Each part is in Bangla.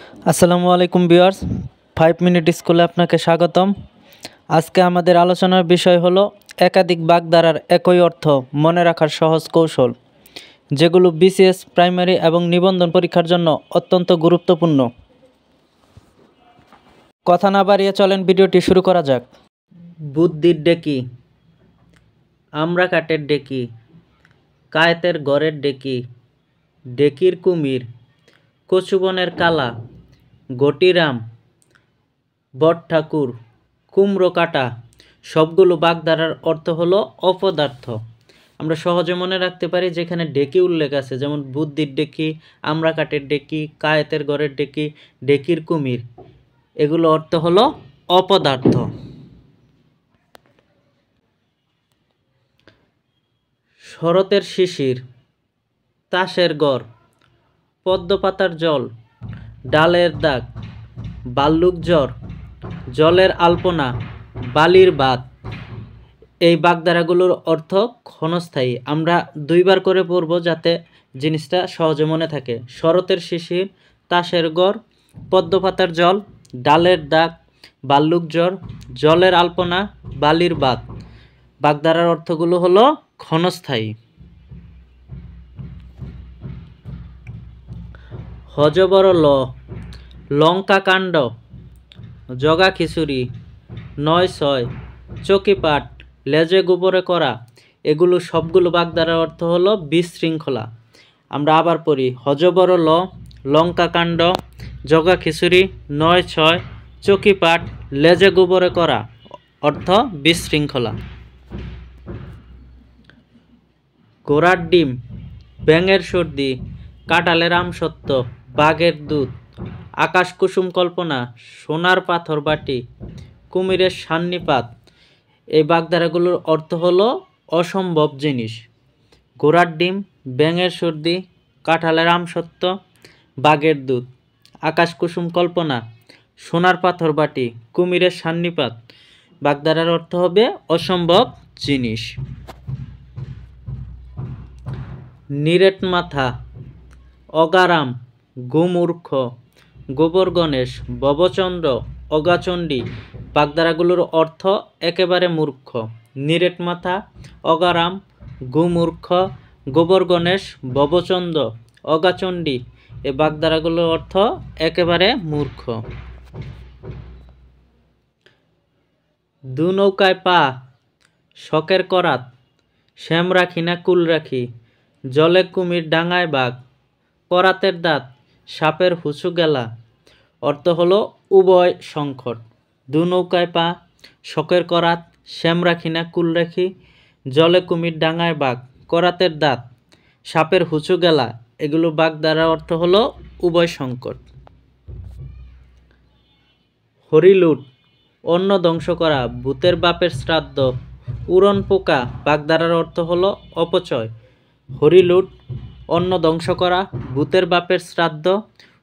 আসসালামু আলাইকুম ভিউয়ার্স, 5 মিনিট স্কুলে আপনাকে স্বাগতম। আজকে আমাদের আলোচনার বিষয় হলো একাধিক বাগধারার একই অর্থ মনে রাখার সহজ কৌশল, যেগুলো বিসিএস, প্রাইমারি এবং নিবন্ধন পরীক্ষার জন্য অত্যন্ত গুরুত্বপূর্ণ। কথা না বাড়িয়ে চলেন ভিডিওটি শুরু করা যাক। বুদ্ধির ডেকি, আমরা কাঠের ডেকি, কায়েতের ঘরের ডেকি, ডেকির কুমির, কচুবনের কালা, গটিরাম, বট ঠাকুর, কুমড়ো কাটা, সবগুলো বাগধারার অর্থ হলো অপদার্থ। আমরা সহজে মনে রাখতে পারি যেখানে ডেকি উল্লেখ আছে, যেমন বুদ্ধির ডেকি, আমরা কাঠের ডেকি, কায়েতের ঘরের ডেকি, ডেকির কুমির, এগুলো অর্থ হলো অপদার্থ। শরতের শিশির, তাসের ঘর, পদ্ম পাতার জল, ডালের দাগ, বাল্লুক জ্বর, জলের আলপনা, বালির বাত, এই বাগধারাগুলোর অর্থ ক্ষণস্থায়ী। আমরা দুইবার করে পড়ব যাতে জিনিসটা সহজে মনে থাকে। শরতের শিশির, তাসের ঘর, পদ্ম পাতার জল, ডালের দাগ, বাল্লুক জ্বর, জলের আলপনা, বালির বাত, বাগধারার অর্থগুলো হলো ক্ষণস্থায়ী। হজবর ল, লঙ্কা কাণ্ড, জগা খিচুড়ি, ৯-৬, চকিপাট, লেজে গোবরে করা, এগুলো সবগুলো বাগধারার অর্থ হলো বিশৃঙ্খলা। আমরা আবার পড়ি। হজবর ল, লঙ্কা কাণ্ড, জগা খিচুড়ি, ৯-৬, চকিপাট, লেজে গোবরে করা, অর্থ বিশৃঙ্খলা। ঘোড়ার ডিম, ব্যাঙের সর্দি, কাঁঠালের আমসত্ত্ব, বাঘের দুধ, আকাশ কুসুম কল্পনা, সোনার পাথর বাটি, কুমিরের সান্নিপাত, এই বাগধারাগুলোর অর্থ হলো অসম্ভব জিনিস। ঘোড়ার ডিম, ব্যাঙের সর্দি, কাঁঠালের আমসত্ত্ব, বাঘের দুধ, আকাশ কুসুম কল্পনা, সোনার পাথর বাটি, কুমিরের সান্নিপাত, বাগধারার অর্থ হবে অসম্ভব জিনিস। নিরেট মাথা, অগারাম, গুমূর্খ, গোবর গণেশ, ভবচন্দ্র, অগাচণ্ডী, বাগধারাগুলোর অর্থ একেবারে মূর্খ। নিরেট মাথা, অগারাম, গুমূর্খ, গোবর গণেশ, ভবচন্দ্র, অগাচণ্ডী, এই বাগধারাগুলোর অর্থ একেবারে মূর্খ। দু নৌকায় পা, শখের করাত, শ্যাম রাখি না কুল রাখি, জলে কুমির ডাঙায় বাঘ, করাতের দাঁত, সাপের হুঁচু গেলা, অর্থ হলো উভয় সংকট। দু নৌকায় পা, শখের করাত, শ্যাম রাখি না কুল রাখি, জলে কুমির ডাঙায় বাঘ, করাতের দাঁত, সাপের হুঁচু গেলা, এগুলো বাগধারার অর্থ হলো উভয় সংকট। হরিলুট, অন্ন ধ্বংস করা, ভূতের বাপের শ্রাদ্ধ, উড়ন পোকা, বাগধারার অর্থ হলো অপচয়। হরিলুট, অন্ন ধ্বংস করা, ভূতের বাপের শ্রাদ্ধ,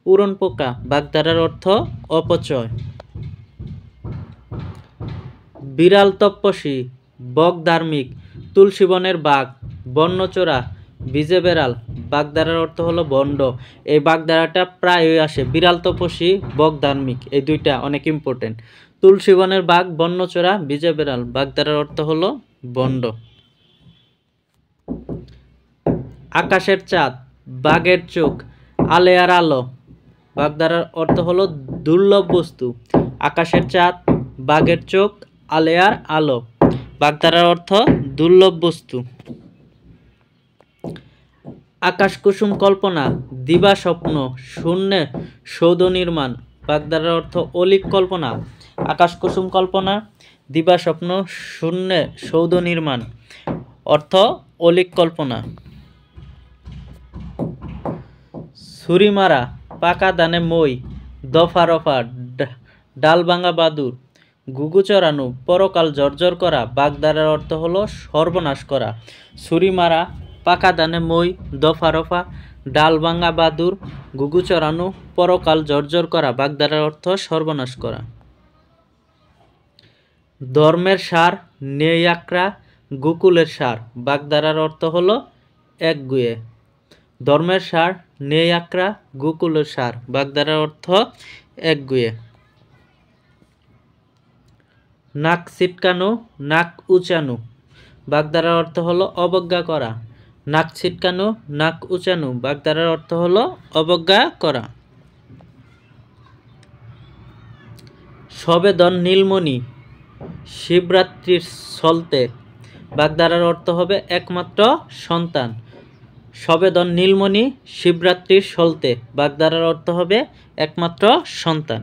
উড়ন পোকা, বাগধারার অর্থ অপচয়। বিড়াল তপ্পসী, বক ধার্মিক, তুলসী বনের বাঘ, বন্যচোরা, বিজে বেড়াল, বাগধারার অর্থ হলো বন্ড। এই বাগধারাটা প্রায়ই আসে। বিড়াল তপস্বী, বক ধার্মিক, এই দুইটা অনেক ইম্পর্টেন্ট। তুলসী বনের বাঘ, বন্যচোরা, বিজে বেড়াল, বাগধারার অর্থ হলো বন্ড। আকাশের চাঁদ, বাঘের চোখ, আলেয়ার আলো, বাগধারার অর্থ হলো দুর্লভ বস্তু। আকাশের চাঁদ, বাঘের চোখ, আলেয়ার আলো, বাগধারার অর্থ দুর্লভ বস্তু। আকাশ কুসুম কল্পনা, দিবা স্বপ্ন, শূন্যে সৌধ নির্মাণ, বাগধারার অর্থ অলীক কল্পনা। আকাশ কুসুম কল্পনা, দিবা স্বপ্ন, শূন্যে সৌধ নির্মাণ, অর্থ অলীক কল্পনা। ছুরি মারা, পাকা ধানে মই, দফা রফা, ডাল ভাঙা বাদুর, ঘুঘু চড়ানো, পরকাল জর্জর করা, বাগধারার অর্থ হলো সর্বনাশ করা। ছুরি মারা, পাকা ধানে মই, দফা রফা, ডাল ভাঙা বাদুর, ঘুঘু চড়ানো, পরকাল জর্জর করা, বাগধারার অর্থ সর্বনাশ করা। ধর্মের সার, নেই আকড়া, গোকুলের সার, বাগধারার অর্থ হলো একগুঁয়ে। ধর্মের সার নেই আকরা গোকুলের সার। বাগধারার অর্থ একগুঁয়ে। নাক ছিটকানো নাক উচানো। বাগধারার অর্থ হলো অবজ্ঞা করা। নাক ছিটকানো নাক উচানো। বাগধারার অর্থ হলো অবজ্ঞা করা। সবেদন নীলমণি শিবরাত্রির ছলতে। বাগধারার অর্থ হবে একমাত্র সন্তান। সবেদন নীলমণি শিবরাত্রির ছলতে। বাগধারার অর্থ হবে একমাত্র সন্তান।